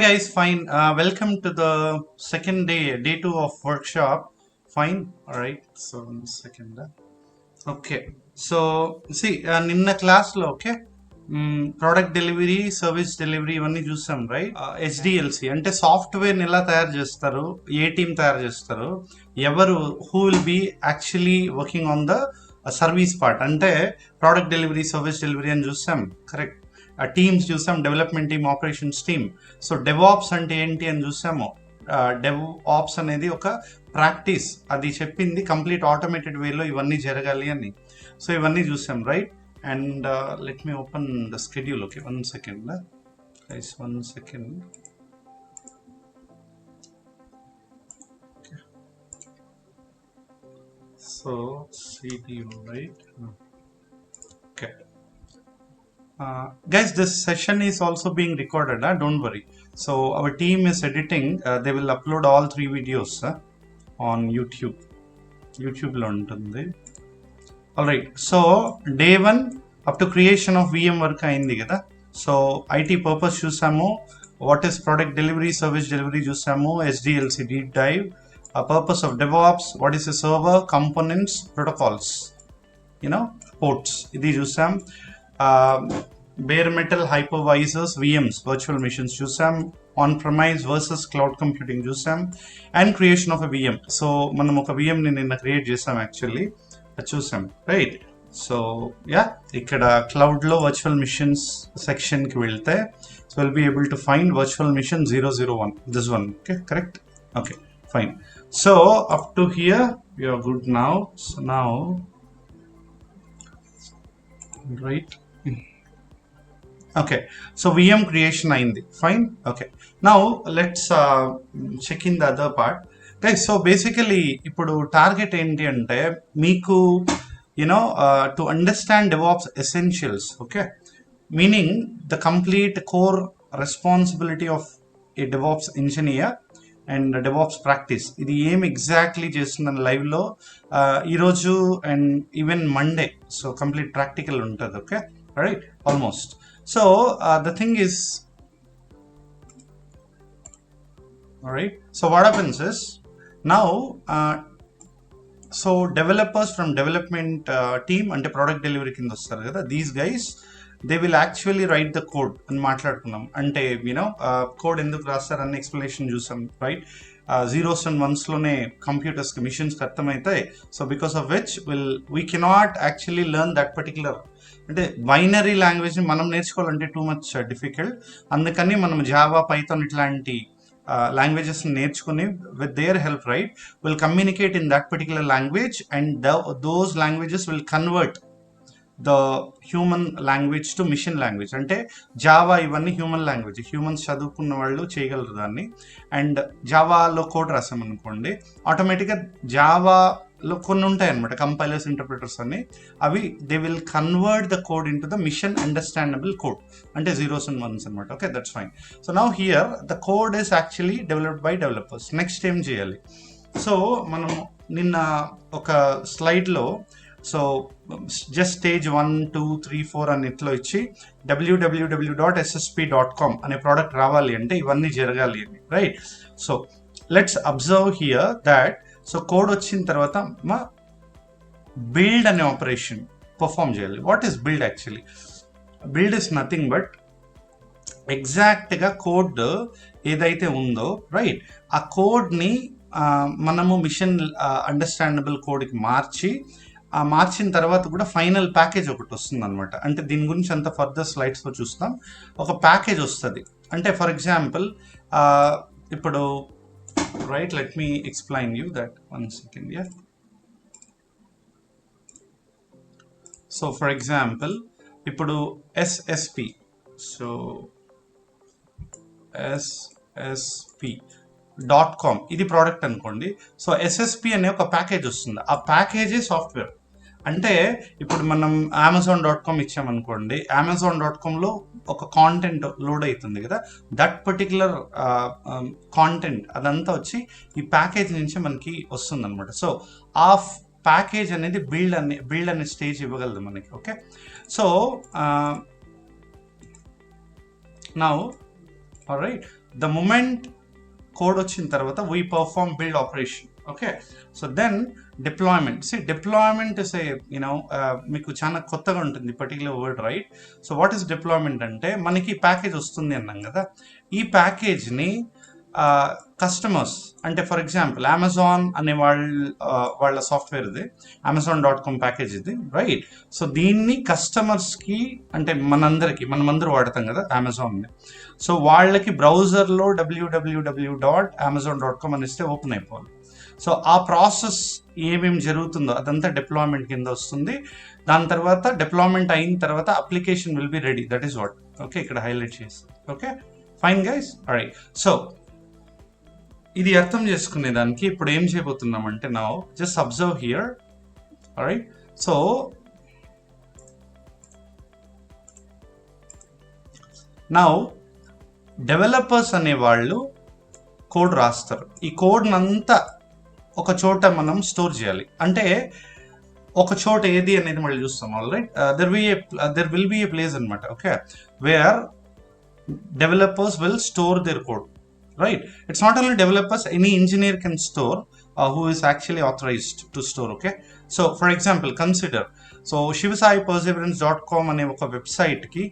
guys, fine. Welcome to the second day 2 of workshop. Fine. All right. So, 1 second. Okay. So, see, నిన్న క్లాస్లో okay product delivery service delivery ఇవన్నీ చూసాం right. HDLC అంటే సాఫ్ట్వేర్ని ఎలా తయారు చేస్తారు, ఏ టీం తయారు చేస్తారు, ఎవరు who will be actually working on the service part అంటే ప్రోడక్ట్ డెలివరీ సర్వీస్ డెలివరీ అని చూసాం కరెక్ట్. టీమ్స్ చూసాం, development team, operations team. So DevOps అంటే ఏంటి అని చూసాము. డెవ్ ఆప్స్ అనేది ఒక ప్రాక్టీస్, అది చెప్పింది కంప్లీట్ ఆటోమేటెడ్ వేలో ఇవన్నీ జరగాలి అని. సో ఇవన్నీ చూసాం right. And let me open the schedule. Okay, 1 second guys, 1 second. Okay. So CDU right. Okay. Guys, this session is also being recorded, don't worry. So our team is editing, they will upload all 3 videos on YouTube lo untundi. Alright, so day 1 up to creation of VM work ayindi kada. So IT purpose chusamu, what is product delivery service delivery chusamu, SDLC deep dive, purpose of DevOps, what is a server, components, protocols, ports idi chusam. Bare metal hypervisors, VMs, virtual machines చూసాం, on premise versus cloud computing చూసాం, and creation of a VM. So మనం ఒక విఎంని నిన్న create చేసాం actually, అది చూసాం right. So ఇక్కడ క్లౌడ్లో virtual machines సెక్షన్కి వెళ్తే so will be able to find virtual machine 001, this one. Okay, correct. Okay, fine. So up to here you are good now. So now right. Okay, so VM creation అయింది, fine. Okay, now let's check in the other part guys. So basically ఇప్పుడు target ఏంటి అంటే మీకు to understand DevOps essentials, okay, meaning the complete core responsibility of a DevOps engineer and DevOps practice. ఇది ఏం exactly చేస్తుందని లైవ్లో ఈరోజు and even Monday so complete practical ఉంటుంది. Okay, right, almost. So the thing is, all right, so what happens is now so developers from development team and product delivery కింద వస్తారు కదా, these guys they will actually write the code అని మాట్లాడుకున్నాం. అంటే code ఎందుకు రాస్తారని explanation చూసాం right. Zeros and వన్స్లోనే కంప్యూటర్స్కి మిషన్స్కి అర్థమవుతాయి. So because of which we cannot actually learn that particular అంటే బైనరీ లాంగ్వేజ్ని మనం నేర్చుకోవాలంటే టూ మచ్ డిఫికల్ట్. అందుకని మనం జావా, పైథాన్ ఇట్లాంటి లాంగ్వేజెస్ నేర్చుకుని with their help right will communicate in that particular language and those languages will convert the human language to machine language. అంటే Java ఇవన్నీ హ్యూమన్ లాంగ్వేజ్, హ్యూమన్స్ చదువుకున్న వాళ్ళు చేయగలరు దాన్ని. అండ్ జావాలో కోడ్ రాసామనుకోండి, ఆటోమేటిక్గా జావాలో కొన్ని ఉంటాయి అనమాట కంపైలర్స్, ఇంటర్ప్రిటర్స్ అని, అవి they will convert the code into the machine understandable code, అంటే జీరోస్ అండ్ వన్స్ అనమాట. Okay, that's fine. So now here the code is actually developed by developers. Next ఏం చేయాలి? సో మనం నిన్న ఒక స్లైడ్లో సో జస్ట్ స్టేజ్ 1, 2, 3, 4 అని ఇట్లా ఇచ్చి www.ssp.com అనే ప్రోడక్ట్ రావాలి అంటే ఇవన్నీ జరగాలి అని right. So let's observe here that so code వచ్చిన తర్వాత మా బిల్డ్ అనే ఆపరేషన్ పర్ఫామ్ చేయాలి. What is build? Actually build is nothing but ఎగ్జాక్ట్గా కోడ్ ఏదైతే ఉందో రైట్, ఆ కోడ్ని మనము మిషన్ అండర్స్టాండబుల్ కోడ్కి మార్చిన తర్వాత కూడా ఫైనల్ ప్యాకేజ్ ఒకటి వస్తుంది అనమాట. అంటే దీని గురించి అంత ఫర్దర్ స్లైడ్స్లో చూస్తాం. ఒక ప్యాకేజ్ వస్తుంది అంటే ఫర్ ఎగ్జాంపుల్ ఇప్పుడు right let me explain you that 1 second. So for example ఇప్పుడు SSP, సో SSP.com ఇది ప్రోడక్ట్ అనుకోండి. సో SSP అనే ఒక ప్యాకేజ్ వస్తుంది, ఆ ప్యాకేజే సాఫ్ట్వేర్. అంటే ఇప్పుడు మనం Amazon.com ఇచ్చామనుకోండి, Amazon.comలో ఒక కాంటెంట్ లోడ్ అవుతుంది కదా, దట్ పర్టికులర్ కాంటెంట్ అదంతా వచ్చి ఈ ప్యాకేజ్ నుంచి మనకి వస్తుంది అనమాట. సో ఆ ప్యాకేజ్ అనేది బిల్డ్ అనే స్టేజ్ ఇవ్వగలదు మనకి. Okay, so now alright, the moment code వచ్చిన తర్వాత we perform build operation. Okay, so then deployment. Deployment is a మీకు చాలా కొత్తగా ఉంటుంది particular word, right? So what is deployment అంటే మనకి ప్యాకేజ్ వస్తుంది అన్నాం కదా, ఈ ప్యాకేజ్ని కస్టమర్స్ అంటే ఫర్ ఎగ్జాంపుల్ అమెజాన్ అనే వాళ్ళ సాఫ్ట్వేర్ ఇది, amazon.com ప్యాకేజ్ ఇది, రైట్? సో దీన్ని కస్టమర్స్కి అంటే మనమందరూ వాడతాం కదా అమెజాన్ని. సో వాళ్ళకి బ్రౌజర్లో www.amazon.com అని ఇస్తే ఓపెన్ అయిపోవాలి. సో ఆ ప్రాసెస్ ఏమేమి జరుగుతుందో అదంతా డిప్లాయ్మెంట్ కింద వస్తుంది. దాని తర్వాత డిప్లాయ్మెంట్ అయిన తర్వాత application will be ready. That is what. Okay, ఇక్కడ హైలైట్ చేసి. Okay, fine guys. Right, so ఇది అర్థం చేసుకునే దానికి ఇప్పుడు ఏం చేయబోతున్నామంటే now just observe here. Right, so now developers అనేవాళ్ళు కోడ్ రాస్తారు. ఈ కోడ్నంతా ఒక చోట మనం స్టోర్ చేయాలి. అంటే ఒక చోట ఏది అనేది మళ్ళీ చూస్తాం. All right, there will be a place అనమాట. Okay, where developers will store their code, right? It's not only developers, any engineer can store who is actually authorized to store. Okay, so for example consider, so shivasaiperseverance.com అనే ఒక website కి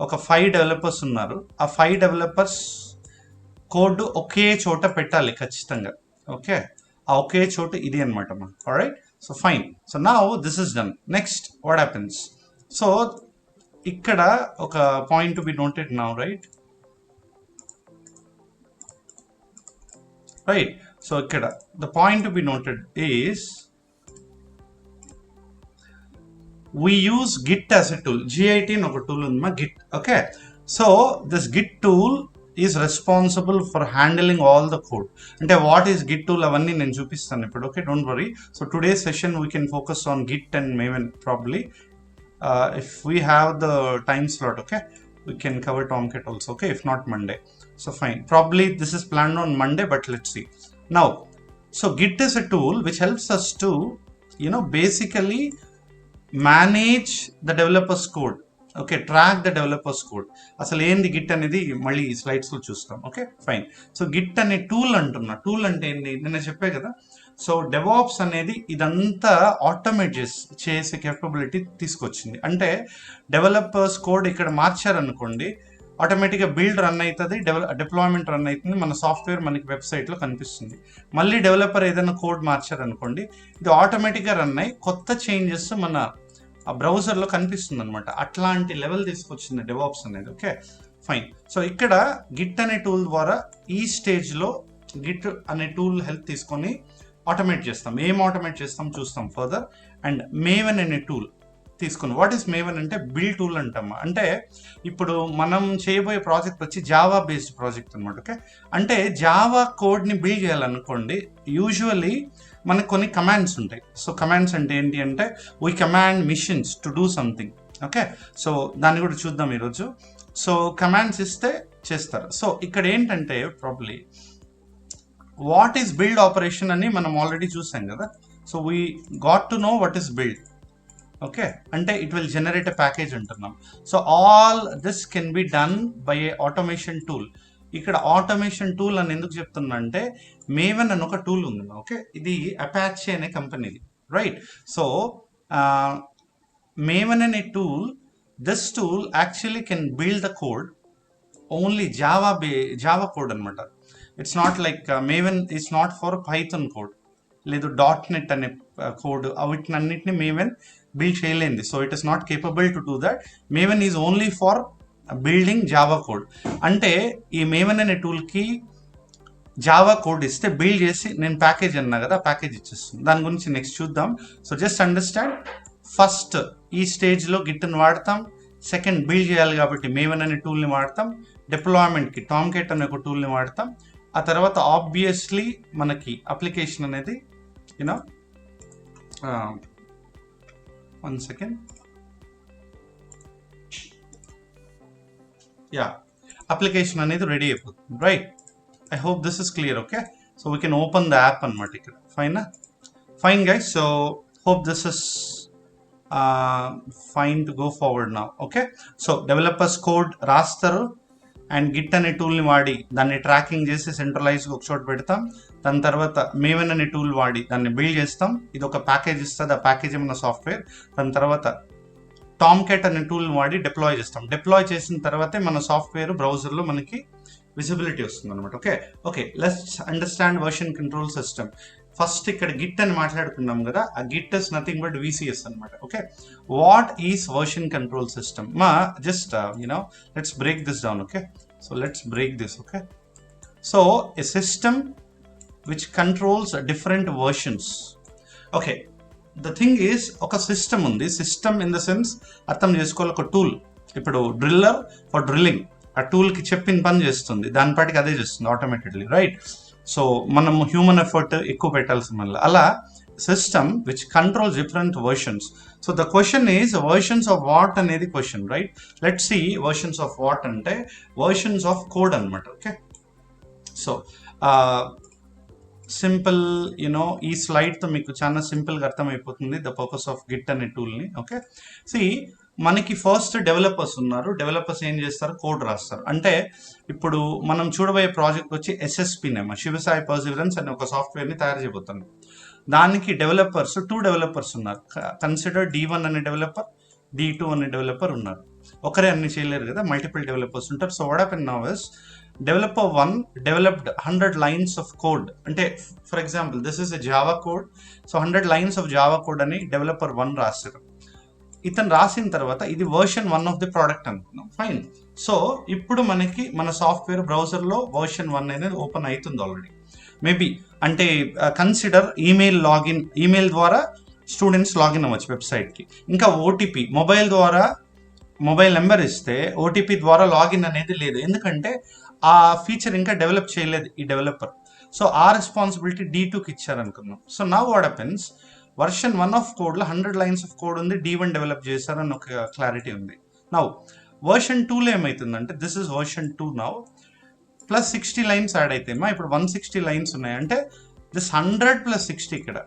ఒక 5 developers ఉన్నారు. ఆ 5 developers code ఒకే చోట పెట్టాలి ఖచ్చితంగా. Okay, ఆ ఒకే చోట ఇది అనమాట మనం. Alright, so fine. So now this is done. Next what happens? So ఇక్కడ ఒక point to be noted now, right? Right, so ఇక్కడ the point to be noted is we use git as a tool. git అని ఒక tool ఉంది మా, git. Okay, so this git tool is responsible for handling all the code. అంటే what is Git tool అవన్నీ నేను చూపిస్తాను ఇప్పుడు. Okay, don't worry. So today session we can focus on Git and maven probably. If we have the time slot, okay, we can cover Tomcat also. Okay, if not Monday, so fine. Probably this is planned on Monday, but let's see. Now, so Git is a tool which helps us to, basically manage the developer's code. Okay, track the developers code. అసలు ఏంది Git అనేది మళ్ళీ ఈ స్లైడ్స్లో చూస్తాం. Okay, fine. So Git అనే tool అంటున్నా. Tool అంటే ఏంటి నేను చెప్పే కదా. సో డెవాప్స్ అనేది ఇదంతా ఆటోమేట్ చేసే కేపబిలిటీ తీసుకొచ్చింది. అంటే డెవలపర్స్ కోడ్ ఇక్కడ మార్చారనుకోండి, ఆటోమేటిక్గా బిల్డ్ రన్ అవుతుంది, డిప్లాయ్మెంట్ రన్ అవుతుంది, మన సాఫ్ట్వేర్ మనకి వెబ్సైట్లో కనిపిస్తుంది. మళ్ళీ డెవలపర్ ఏదైనా కోడ్ మార్చారనుకోండి, ఇది ఆటోమేటిక్గా రన్ అయ్యి కొత్త చేంజెస్ మన ఆ బ్రౌజర్లో కనిపిస్తుంది అనమాట. అట్లాంటి లెవెల్ తీసుకొచ్చింది డెవాప్స్ అనేది. Okay, fine. సో ఇక్కడ గిట్ అనే టూల్ ద్వారా ఈ స్టేజ్లో గిట్ అనే టూల్ హెల్ప్ తీసుకొని ఆటోమేట్ చేస్తాం. ఏం ఆటోమేట్ చేస్తాం చూస్తాం ఫర్దర్. అండ్ మేవెన్ అనే టూల్ తీసుకుని, వాట్ ఈస్ మేవెన్ అంటే బిల్డ్ టూల్ అంటామా. అంటే ఇప్పుడు మనం చేయబోయే ప్రాజెక్ట్ వచ్చి జావా బేస్డ్ ప్రాజెక్ట్ అనమాట. ఓకే, అంటే జావా కోడ్ని బిల్డ్ చేయాలనుకోండి, యూజువలీ మనకు కొన్ని కమాండ్స్ ఉంటాయి. సో కమాండ్స్ అంటే ఏంటి అంటే we command machines to do something. Okay, so దాన్ని కూడా చూద్దాం ఈరోజు. సో కమాండ్స్ ఇస్తే చేస్తారు. సో ఇక్కడ ఏంటంటే probably what is build operation అని మనం ఆల్రెడీ చూసాం కదా. So we got to know what is build. Okay, అంటే it will generate a package అంటున్నాం. So all this can be done by a automation tool. ఇక్కడ automation tool అని ఎందుకు చెప్తున్నా అంటే మేవెన్ అని ఒక టూల్ ఉంది. ఓకే, ఇది అపాచీ అనే కంపెనీది, రైట్? సో మేవెన్ అనే tool, this tool actually can build the code only Java code అనమాట. It's not like Maven is not for Python code, లేదు .NET అనే కోడ్, వీటినన్నింటినీ మేవెన్ బిల్డ్ చేయలేంది. So it is not capable to do that. Maven is only for building Java code. అంటే ఈ Maven అనే టూల్కి Java code ఇస్తే build చేసి, నేను ప్యాకేజ్ అన్నా కదా, ప్యాకేజ్ ఇచ్చేస్తుంది. దాని గురించి నెక్స్ట్ చూద్దాం. సో జస్ట్ అండర్స్టాండ్, ఫస్ట్ ఈ స్టేజ్లో గిట్ని వాడతాం, సెకండ్ బిల్డ్ చేయాలి కాబట్టి మేవెన్ అనే టూల్ని వాడతాం, డిప్లాయ్మెంట్కి టామ్కేట్ అనే ఒక టూల్ని వాడతాం, ఆ తర్వాత ఆబ్వియస్లీ మనకి అప్లికేషన్ అనేది వన్ సెకండ్, అప్లికేషన్ అనేది రెడీ అయిపోతుంది, right? I hope this is clear. Okay, so we can open the app అనమాట ఇక్కడ. Fine guys, so hope this is fine to go forward now. Okay, so developers code రాస్తారు, and Git అనే టూల్ని వాడి దాన్ని tracking చేసి సెంట్రలైజ్గా ఒక చోట పెడతాం. దాని తర్వాత మేవెన్ అనే టూల్ వాడి దాన్ని బిల్డ్ చేస్తాం. ఇది ఒక ప్యాకేజ్ ఇస్తుంది, ఆ ప్యాకేజ్ ఏమన్నా సాఫ్ట్వేర్. దాని తర్వాత టామ్కెట్ అనే టూల్ని వాడి డిప్లాయ్ చేస్తాం. డిప్లాయ్ చేసిన తర్వాతే మన సాఫ్ట్వేర్ బ్రౌజర్లో మనకి విజిబిలిటీ వస్తుంది అనమాట. Okay let's understand version control system. First ఇక్కడ గిట్ అని మాట్లాడుకున్నాం కదా, ఆ Git is nothing but VCS అనమాట. Okay, what is version control system? Just let's break this down. Okay, so let's break this. Okay, so a system which controls different versions. Okay, the thing is ఒక system ఉంది. System in the sense అర్థం చేసుకోవాలి, ఒక tool. ఇప్పుడు driller for drilling, ఆ టూల్కి చెప్పిన పని చేస్తుంది, దాని పాటికి అదే చేస్తుంది ఆటోమేటిక్లీ, రైట్? సో మనం హ్యూమన్ ఎఫర్ట్ ఎక్కువ పెట్టాల్సిన వల్ల అలా system which controls different versions. So the question is versions of what అనేది question, right? Let's see versions of what అంటే వర్షన్స్ ఆఫ్ కోడ్ అనమాట. ఓకే, సో సింపుల్ ఈ స్లైడ్తో మీకు చాలా సింపుల్గా అర్థమైపోతుంది ద పర్పస్ ఆఫ్ గిట్ అనే టూల్ని. ఓకే, సి మనకి ఫస్ట్ డెవలపర్స్ ఉన్నారు. డెవలపర్స్ ఏం చేస్తారు? కోడ్ రాస్తారు. అంటే ఇప్పుడు మనం చూడబోయే ప్రాజెక్ట్ వచ్చి SSP నేమ్, శివసాయి పర్సివరెన్స్ అనే ఒక సాఫ్ట్వేర్ని తయారు చేయబోతున్నాం. దానికి డెవలపర్స్ 2 డెవలపర్స్ ఉన్నారు. కన్సిడర్ D1 అనే డెవలపర్, D2 అనే డెవలపర్ ఉన్నారు. ఒకరే అన్ని చేయలేరు కదా, మల్టిపుల్ డెవలపర్స్ ఉంటారు. So what happen now is developer 1 developed 100 lines of code. అంటే for example this is a Java code. So 100 lines of Java code అని డెవలపర్ 1 రాస్తారు. ఇతను రాసిన తర్వాత ఇది వర్షన్ 1 ఆఫ్ ది ప్రోడక్ట్ అనుకున్నాం, ఫైన్. సో ఇప్పుడు మనకి మన సాఫ్ట్వేర్ బ్రౌజర్లో వర్షన్ 1 అనేది ఓపెన్ అవుతుంది ఆల్రెడీ. మేబీ అంటే కన్సిడర్ ఈమెయిల్ ద్వారా స్టూడెంట్స్ లాగిన్ అవ్వచ్చు వెబ్సైట్కి. ఇంకా OTP మొబైల్ నెంబర్ ఇస్తే OTP ద్వారా లాగిన్ అనేది లేదు, ఎందుకంటే ఆ ఫీచర్ ఇంకా డెవలప్ చేయలేదు ఈ డెవలపర్. సో ఆ రెస్పాన్సిబిలిటీ D2కి ఇచ్చారనుకుందాం. So now what happens, version 1 of కోడ్లో 100 lines ఆఫ్ కోడ్ ఉంది, D1 డెవలప్ చేశారని ఒక క్లారిటీ ఉంది. నౌ వర్షన్ 2లో ఏమవుతుందంటే this is version 2 now, plus 60 lines add అయితే ఇప్పుడు 160 lines ఉన్నాయి. అంటే దిస్ 100 + 60 ఇక్కడ.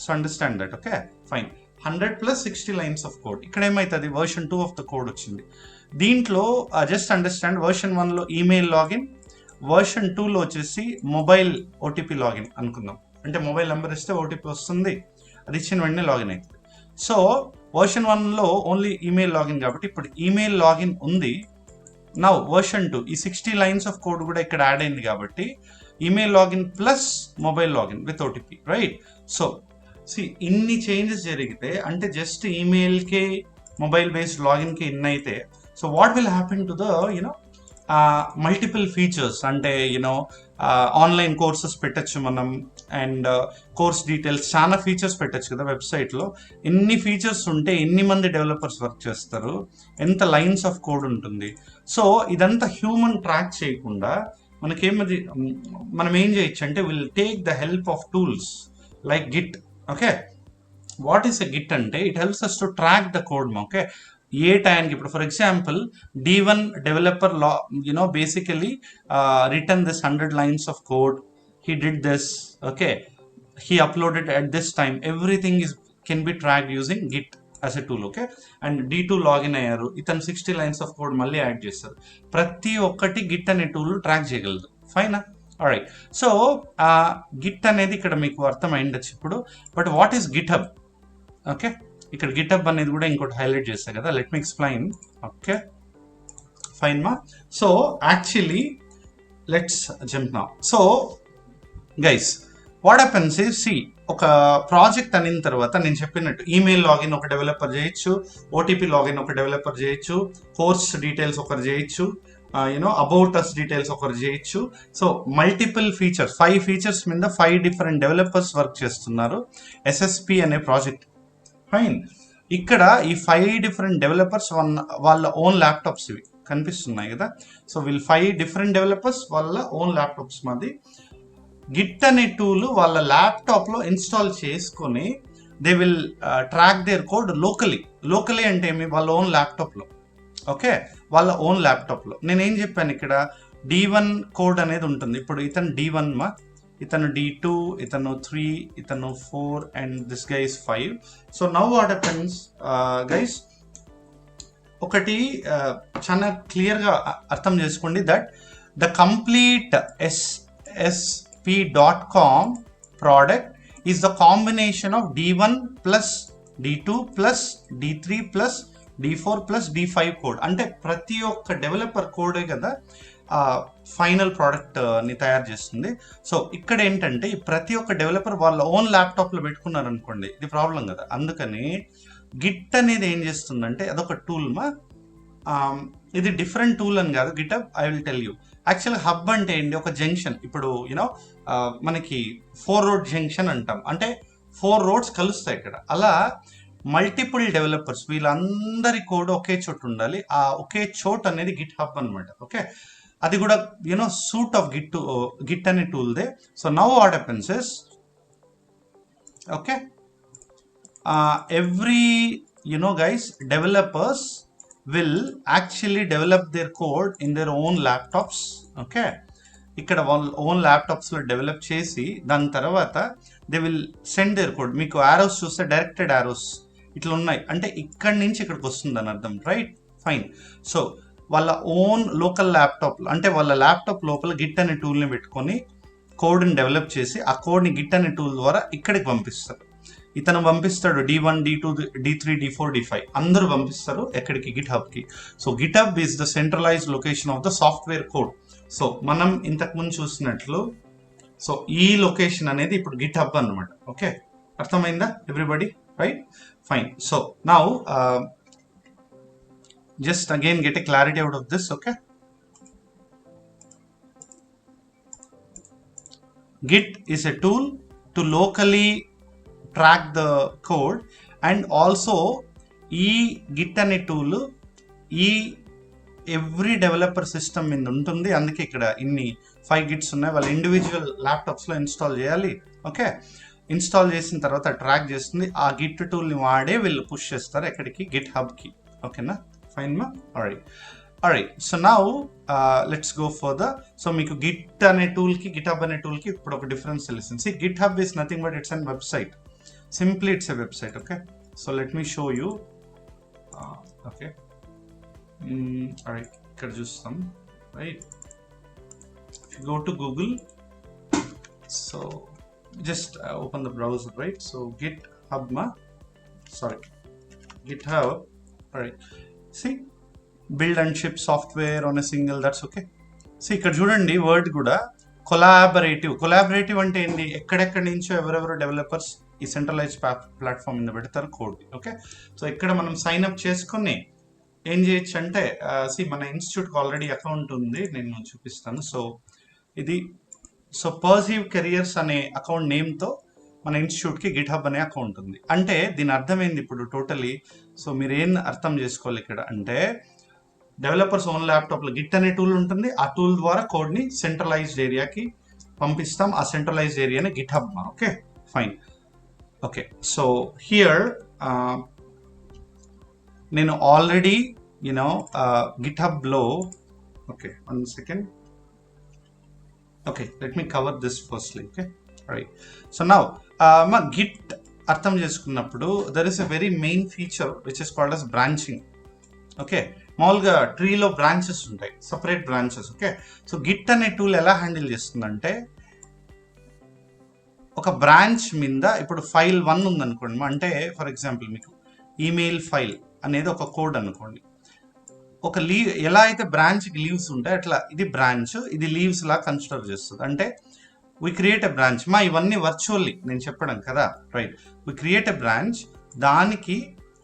So understand that. Okay, fine. 100 + 60 lines of code. ఇక్కడ ఏమవుతుంది? వర్షన్ 2 ఆఫ్ ద కోడ్ వచ్చింది. దీంట్లో జస్ట్ అండర్స్టాండ్, వర్షన్ 1లో ఈమెయిల్ లాగిన్, వర్షన్ 2లో వచ్చేసి మొబైల్ OTP లాగిన్ అనుకుందాం. అంటే మొబైల్ నెంబర్ ఇస్తే OTP వస్తుంది, అది ఇచ్చిన వెంటనే లాగిన్ అవుతుంది. సో వర్షన్ 1లో ఓన్లీ ఈమెయిల్ లాగిన్ కాబట్టి ఇప్పుడు ఈమెయిల్ లాగిన్ ఉంది. నౌ వర్షన్ 2 ఈ 60 lines ఆఫ్ కోడ్ కూడా ఇక్కడ యాడ్ అయింది కాబట్టి email login plus mobile login with OTP, right? So ఇన్ని చేంజెస్ జరిగితే అంటే జస్ట్ ఈమెయిల్కి మొబైల్ బేస్డ్ లాగిన్కి ఇన్ని అయితే, so what will happen to the multiple features? అంటే ఆన్లైన్ కోర్సెస్ పెట్టచ్చు మనం, అండ్ కోర్స్ డీటెయిల్స్, చాలా ఫీచర్స్ పెట్టచ్చు కదా వెబ్సైట్లో. ఎన్ని ఫీచర్స్ ఉంటే ఎన్ని మంది డెవలపర్స్ వర్క్ చేస్తారు, ఎంత లైన్స్ ఆఫ్ కోడ్ ఉంటుంది. సో ఇదంతా హ్యూమన్ ట్రాక్ చేయకుండా మనం ఏం చేయొచ్చు అంటే will take the help of tools like git. Okay, what is a git అంటే it helps us to track the code. Okay, ఏ టైంకి ఇప్పుడు for example D1 developer basically written this 100 lines of code, he did this, okay, he uploaded at this time, everything can be tracked using git as a tool. Okay, and D2 login అయ్యారు, ఇతను 60 lines of code మళ్ళీ add చేస్తారు. ప్రతి ఒక్కటి Git అనే tool track చేయగలదు, ఫైనా? Alright, so Git అనేది ఇక్కడ మీకు అర్థమైండొచ్చు ఇప్పుడు. But what is GitHub? Okay, ఇక్కడ గిట్హబ్ అనేది కూడా ఇంకోటి హైలైట్ చేస్తా కదా, let me explain. Okay, fine మా. So actually let's jump now. So guys, what happens is, ఒక ప్రాజెక్ట్ అయిన తర్వాత నేను చెప్పినట్టు ఈమెయిల్ లాగిన్ ఒక డెవలపర్ చేయొచ్చు, OTP లాగిన్ ఒక డెవలపర్ చేయొచ్చు, కోర్స్ డీటెయిల్స్ ఒకరు చేయొచ్చు, అబౌట్ అస్ డీటెయిల్స్ ఒకరు చేయొచ్చు. సో మల్టిపుల్ ఫీచర్స్, 5 features మీద 5 different డెవలపర్స్ వర్క్ చేస్తున్నారు SSP అనే ప్రాజెక్ట్, ఫైన్. ఇక్కడ ఈ 5 different డెవలపర్స్ వాళ్ళ ఓన్ ల్యాప్టాప్స్ ఇవి కనిపిస్తున్నాయి కదా. సో వీళ్ళు 5 different డెవలపర్స్ వాళ్ళ ఓన్ ల్యాప్టాప్స్ మాది. గిట్ అనే టూల్ వాళ్ళ ల్యాప్టాప్లో ఇన్స్టాల్ చేసుకొని they will track their code locally అంటే ఏమి, వాళ్ళ ఓన్ ల్యాప్టాప్లో. ఓకే, వాళ్ళ ఓన్ ల్యాప్టాప్లో. నేనేం చెప్పాను ఇక్కడ, D1 కోడ్ అనేది ఉంటుంది. ఇప్పుడు ఇతను D1 ఇతను D2, ఇతను 3, ఇతను 4 and this guy is 5. So now what happens guys, ఒకటి చాలా క్లియర్గా అర్థం చేసుకోండి, that the complete ssp.com product is the combination of D1 plus D2 plus D3 plus D4 plus D5 code. అంటే ప్రతి ఒక్క డెవలపర్ కోడే కదా ఫైనల్ ప్రోడక్ట్ని తయారు చేస్తుంది. సో ఇక్కడ ఏంటంటే ప్రతి ఒక్క డెవలపర్ వాళ్ళ ఓన్ ల్యాప్టాప్లో పెట్టుకున్నారు అనుకోండి, ఇది ప్రాబ్లం కదా. అందుకని గిట్ అనేది ఏం చేస్తుందంటే అదొక టూల్ ఇది డిఫరెంట్ టూల్ అని కాదు. Git hub I will tell you. యాక్చువల్గా హబ్ అంటే ఏంటి, ఒక జంక్షన్. ఇప్పుడు యూనో మనకి 4 రోడ్ జంక్షన్ అంటాం, అంటే 4 రోడ్స్ కలుస్తాయి ఇక్కడ. అలా మల్టిపుల్ డెవలపర్స్ వీళ్ళందరి కోడ్ ఒకే చోటు ఉండాలి. ఆ ఒకే చోట్ అనేది గిట్ హబ్ అనమాట. ఓకే, అది కూడా యూనో సూట్ ఆఫ్ గిట్ అనే టూల్దే. So now what happens is, okay, every guys, developers will actually develop their code in their own laptops. Okay, ఇక్కడ వాళ్ళ ఓన్ ల్యాప్టాప్స్లో డెవలప్ చేసి దాని తర్వాత they will send their code. మీకు యారోస్ చూస్తే directed arrows ఇట్లా ఉన్నాయి, అంటే ఇక్కడి నుంచి ఇక్కడికి వస్తుంది అని అర్థం, రైట్? ఫైన్. సో వాళ్ళ ఓన్ లోకల్ ల్యాప్టాప్లో, అంటే వాళ్ళ ల్యాప్టాప్ లోపల గిట్ అనే టూల్ని పెట్టుకొని కోడ్ని డెవలప్ చేసి ఆ కోడ్ని గిట్ అనే టూల్ ద్వారా ఇక్కడికి పంపిస్తారు. ఇతను పంపిస్తాడు D1, D2, D3, D4, D5 అందరూ పంపిస్తారు ఎక్కడికి, గిట్ హబ్కి. So GitHub is the centralised location of the software code. So మనం ఇంతకుముందు చూసినట్లు, సో ఈ లొకేషన్ అనేది ఇప్పుడు గిట్ హబ్ అనమాట. ఓకే, అర్థమైందా everybody? Right, fine. So now just again get a clarity out of this. Okay, Git is a tool to locally track the code, and also ఈ Git అనే tool ఈ every developer system మీద ఉంటుంది. అందుకే ఇక్కడ ఇన్ని 5 గిట్స్ ఉన్నాయి. వాళ్ళ ఇండివిజువల్ ల్యాప్టాప్స్లో ఇన్స్టాల్ చేయాలి. ఓకే, ఇన్స్టాల్ చేసిన తర్వాత ట్రాక్ చేస్తుంది. ఆ గిట్ టూల్ని వాడే వీళ్ళు పుష్ చేస్తారు ఎక్కడికి, గిట్ హబ్కి. ఓకేనా, ఫైన్ మా? alright. So now let's go further. So మీకు గిట్ అనే టూల్కి గిట్ హబ్ అనే టూల్కి ఇప్పుడు ఒక డిఫరెన్స్ తెలుస్తుంది. See, GitHub is nothing but it's a website. Simply it's a website. Okay, so let me show you. Okay, alright, ఇక్కడ చూస్తాం, right? If you go to Google, so just open the browser, right? So GitHub alright. See, build and ship software on a single, that's okay. See, ఇక్కడ చూడండి word కూడా collaborative అంటే ఏంటి, ఎక్కడెక్కడి నుంచో ఎవరెవరు డెవలపర్స్ ఈ సెంట్రలైజ్ ప్లాట్ఫామ్ మీద పెడతారు కోడ్. ఓకే, సో ఇక్కడ మనం సైన్ అప్ చేసుకొని ఏం చేయొచ్చు అంటే, మన ఇన్స్టిట్యూట్కి ఆల్రెడీ అకౌంట్ ఉంది, నేను చూపిస్తాను. సో ఇది పర్సీవ్ కెరియర్స్ అనే అకౌంట్ నేమ్తో మన ఇన్స్టిట్యూట్కి గిట్ హబ్ అనే అకౌంట్ ఉంది. అంటే దీని అర్థమైంది ఇప్పుడు టోటలీ. సో మీరు ఏం అర్థం చేసుకోవాలి ఇక్కడ అంటే, డెవలపర్స్ ఓన్ ల్యాప్టాప్లో గిట్ అనే టూల్ ఉంటుంది. ఆ టూల్ ద్వారా కోడ్ని సెంట్రలైజ్డ్ ఏరియాకి పంపిస్తాం. ఆ సెంట్రలైజ్డ్ ఏరియాని GitHub. Okay, fine. Okay, so here నేను ఆల్రెడీ గిట్ హబ్లో, okay, 1 second. Okay, let me cover this firstly. Okay, right. So now మా గిట్ అర్థం చేసుకున్నప్పుడు there is a very main feature which is called as branching. Okay, మామూలుగా ట్రీలో branches ఉంటాయి, separate branches. Okay, so Git అనే tool ఎలా handle చేస్తుందంటే, ఒక బ్రాంచ్ మీద ఇప్పుడు ఫైల్ 1 ఉందనుకోండి, అంటే ఫర్ ఎగ్జాంపుల్ మీకు ఈమెయిల్ ఫైల్ అనేది ఒక కోడ్ అనుకోండి. ఒక లీవ్ ఎలా అయితే బ్రాంచ్కి లీవ్స్ ఉంటాయి, అట్లా ఇది బ్రాంచ్, ఇది లీవ్స్ లా కన్సిడర్ చేస్తుంది. అంటే వీ క్రియేట్ ఎ బ్రాంచ్. ఇవన్నీ వర్చువల్లీ నేను చెప్పడం కదా, right? We create a branch, దానికి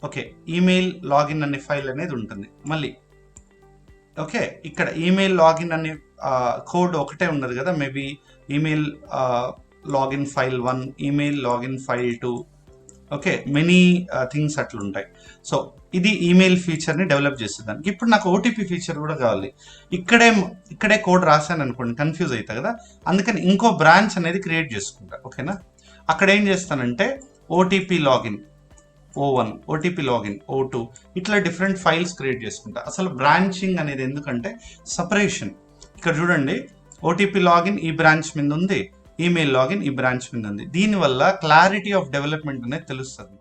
ఓకే ఈమెయిల్ లాగిన్ అనే ఫైల్ అనేది ఉంటుంది. మళ్ళీ ఓకే, ఇక్కడ ఈమెయిల్ లాగిన్ అనే కోడ్ ఒకటే ఉండదు కదా, maybe email login file 1, email login file 2, okay, many things అట్లుంటాయి. సో ఇది ఈమెయిల్ ఫీచర్ని డెవలప్ చేసేదానికి. ఇప్పుడు నాకు ఓటీపీ ఫీచర్ కూడా కావాలి. ఇక్కడే కోడ్ రాశాను అనుకోండి, కన్ఫ్యూజ్ అవుతా కదా, అందుకని ఇంకో బ్రాంచ్ అనేది క్రియేట్ చేసుకుంటా. ఓకేనా, అక్కడ ఏం చేస్తానంటే OTP login O1, OTP login O2, ఇట్లా డిఫరెంట్ ఫైల్స్ క్రియేట్ చేసుకుంటా. అసలు బ్రాంచింగ్ అనేది ఎందుకంటే సపరేషన్. ఇక్కడ చూడండి, ఓటీపీ లాగిన్ ఈ బ్రాంచ్ మీద ఉంది, ఈమెయిల్ లాగిన్ ఈ బ్రాంచ్ మీద ఉంది. దీనివల్ల క్లారిటీ ఆఫ్ డెవలప్మెంట్ అనేది తెలుస్తుంది.